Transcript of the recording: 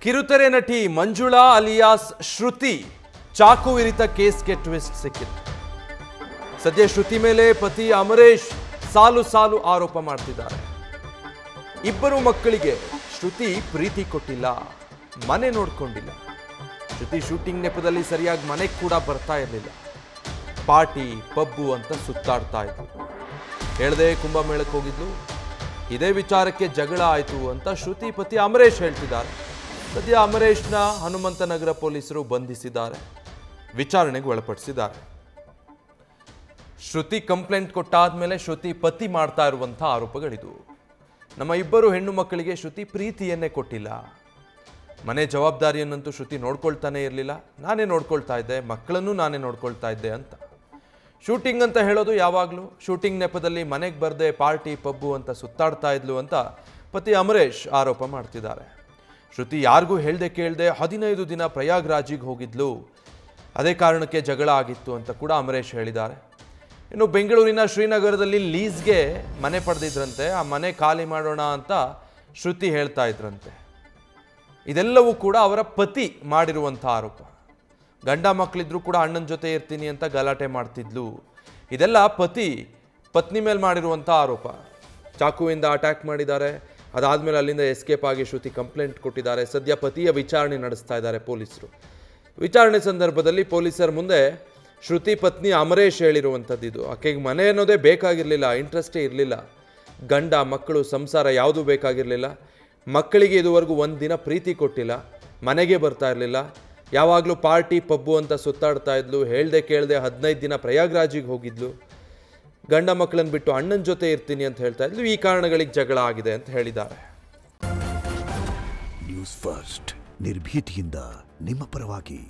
ಕಿರುತೆರೆ ನಟಿ ಮಂಜುಳಾ ಅಲಿಯಾಸ್ ಶ್ರುತಿ ಚಾಕು ಇರಿತ ಕೇಸ್ಗೆ ಟ್ವಿಸ್ಟ್ ಸಿಕ್ಕಿದೆ. ಸದ್ಯ ಶ್ರುತಿ ಮೇಲೆ ಪತಿ ಅಮರೇಶ್ ಸಾಲು ಸಾಲು ಆರೋಪ ಮಾಡ್ತಿದ್ದಾರೆ. ಇಬ್ಬರು ಮಕ್ಕಳಿಗೆ ಶ್ರುತಿ ಪ್ರೀತಿ ಕೊಟ್ಟಿಲ್ಲ, ಮನೆ ನೋಡ್ಕೊಂಡಿಲ್ಲ. ಶ್ರುತಿ ಶೂಟಿಂಗ್ ನೆಪದಲ್ಲಿ ಸರಿಯಾಗಿ ಮನೆಗೆ ಕೂಡ ಬರ್ತಾ ಇರಲಿಲ್ಲ. ಪಾರ್ಟಿ ಪಬ್ಬು ಅಂತ ಸುತ್ತಾಡ್ತಾ ಇದ್ರು. ಹೇಳ್ದೆ ಕುಂಭಮೇಳಕ್ಕೆ ಹೋಗಿದ್ಲು. ಇದೇ ವಿಚಾರಕ್ಕೆ ಜಗಳ ಆಯಿತು ಅಂತ ಶ್ರುತಿ ಪತಿ ಅಮರೇಶ್ ಹೇಳ್ತಿದ್ದಾರೆ. ಸದ್ಯ ಅಮರೇಶ್ನ ಹನುಮಂತನಗರ ಪೊಲೀಸರು ಬಂಧಿಸಿದ್ದಾರೆ, ವಿಚಾರಣೆಗೆ ಒಳಪಡಿಸಿದ್ದಾರೆ. ಶ್ರುತಿ ಕಂಪ್ಲೇಂಟ್ ಕೊಟ್ಟಾದ್ಮೇಲೆ ಶ್ರುತಿ ಪತಿ ಮಾಡ್ತಾ ಇರುವಂತಹ ಆರೋಪಗಳಿದು. ನಮ್ಮ ಇಬ್ಬರು ಹೆಣ್ಣು ಮಕ್ಕಳಿಗೆ ಶ್ರುತಿ ಪ್ರೀತಿಯನ್ನೇ ಕೊಟ್ಟಿಲ್ಲ, ಮನೆ ಜವಾಬ್ದಾರಿಯನ್ನಂತೂ ಶ್ರುತಿ ನೋಡ್ಕೊಳ್ತಾನೆ ಇರಲಿಲ್ಲ, ನಾನೇ ನೋಡ್ಕೊಳ್ತಾ ಇದ್ದೆ, ಮಕ್ಕಳನ್ನು ನಾನೇ ನೋಡ್ಕೊಳ್ತಾ ಇದ್ದೆ ಅಂತ. ಶೂಟಿಂಗ್ ಅಂತ ಹೇಳೋದು ಯಾವಾಗಲೂ ಶೂಟಿಂಗ್ ನೆಪದಲ್ಲಿ ಮನೆಗೆ ಬರದೆ ಪಾರ್ಟಿ ಪಬ್ಬು ಅಂತ ಸುತ್ತಾಡ್ತಾ ಇದ್ಲು ಅಂತ ಪತಿ ಅಮರೇಶ್ ಆರೋಪ ಮಾಡ್ತಿದ್ದಾರೆ. ಶ್ರುತಿ ಯಾರಿಗೂ ಹೇಳ್ದೆ ಕೇಳ್ದೆ 15 ದಿನ ಪ್ರಯಾಗ್ರಾಜಿಗೆ ಹೋಗಿದ್ಲು, ಅದೇ ಕಾರಣಕ್ಕೆ ಜಗಳ ಆಗಿತ್ತು ಅಂತ ಕೂಡ ಅಮರೇಶ್ ಹೇಳಿದ್ದಾರೆ. ಇನ್ನು ಬೆಂಗಳೂರಿನ ಶ್ರೀನಗರದಲ್ಲಿ ಲೀಸ್ಗೆ ಮನೆ ಪಡೆದಿದ್ರಂತೆ, ಆ ಮನೆ ಖಾಲಿ ಮಾಡೋಣ ಅಂತ ಶ್ರುತಿ ಹೇಳ್ತಾ ಇದ್ರಂತೆ. ಇದೆಲ್ಲವೂ ಕೂಡ ಅವರ ಪತಿ ಮಾಡಿರುವಂಥ ಆರೋಪ. ಗಂಡ ಮಕ್ಕಳಿದ್ರು ಕೂಡ ಅಣ್ಣನ ಜೊತೆ ಇರ್ತೀನಿ ಅಂತ ಗಲಾಟೆ ಮಾಡ್ತಿದ್ಲು. ಇದೆಲ್ಲ ಪತ್ನಿ ಮೇಲೆ ಮಾಡಿರುವಂಥ ಆರೋಪ. ಚಾಕುವಿಂದ ಅಟ್ಯಾಕ್ ಮಾಡಿದ್ದಾರೆ. ಅದಾದಮೇಲೆ ಅಲ್ಲಿಂದ ಎಸ್ಕೇಪ್ ಆಗಿ ಶ್ರುತಿ ಕಂಪ್ಲೇಂಟ್ ಕೊಟ್ಟಿದ್ದಾರೆ. ಸದ್ಯ ಪತಿಯ ವಿಚಾರಣೆ ನಡೆಸ್ತಾ ಇದ್ದಾರೆ ಪೊಲೀಸರು. ವಿಚಾರಣೆ ಸಂದರ್ಭದಲ್ಲಿ ಪೊಲೀಸರ ಮುಂದೆ ಶ್ರುತಿ ಪತ್ನಿ ಅಮರೇಶ್ ಹೇಳಿರುವಂಥದ್ದು ಇದು. ಆಕೆಗೆ ಮನೆ ಅನ್ನೋದೇ ಬೇಕಾಗಿರಲಿಲ್ಲ, ಇಂಟ್ರೆಸ್ಟೇ ಇರಲಿಲ್ಲ. ಗಂಡ ಮಕ್ಕಳು ಸಂಸಾರ ಯಾವುದೂ ಬೇಕಾಗಿರಲಿಲ್ಲ. ಮಕ್ಕಳಿಗೆ ಇದುವರೆಗೂ ಒಂದು ದಿನ ಪ್ರೀತಿ ಕೊಟ್ಟಿಲ್ಲ, ಮನೆಗೆ ಬರ್ತಾ ಇರಲಿಲ್ಲ, ಯಾವಾಗಲೂ ಪಾರ್ಟಿ ಪಬ್ಬು ಅಂತ ಸುತ್ತಾಡ್ತಾ ಇದ್ಲು. ಹೇಳ್ದೆ ಕೇಳ್ದೆ 15 ದಿನ ಪ್ರಯಾಗ್ರಾಜಿಗೆ ಹೋಗಿದ್ಲು. ಗಂಡ ಮಕ್ಕಳನ್ನು ಬಿಟ್ಟು ಅಣ್ಣನ ಜೊತೆ ಇರ್ತೀನಿ ಅಂತ ಹೇಳ್ತಾ ಇದ್ಲು. ಈ ಕಾರಣಗಳಿಗೆ ಜಗಳ ಆಗಿದೆ ಅಂತ ಹೇಳಿದ್ದಾರೆ. ನ್ಯೂಸ್ ಫಸ್ಟ್ ನಿರ್ಭೀತಿಯಿಂದ ನಿಮ್ಮ ಪರವಾಗಿ.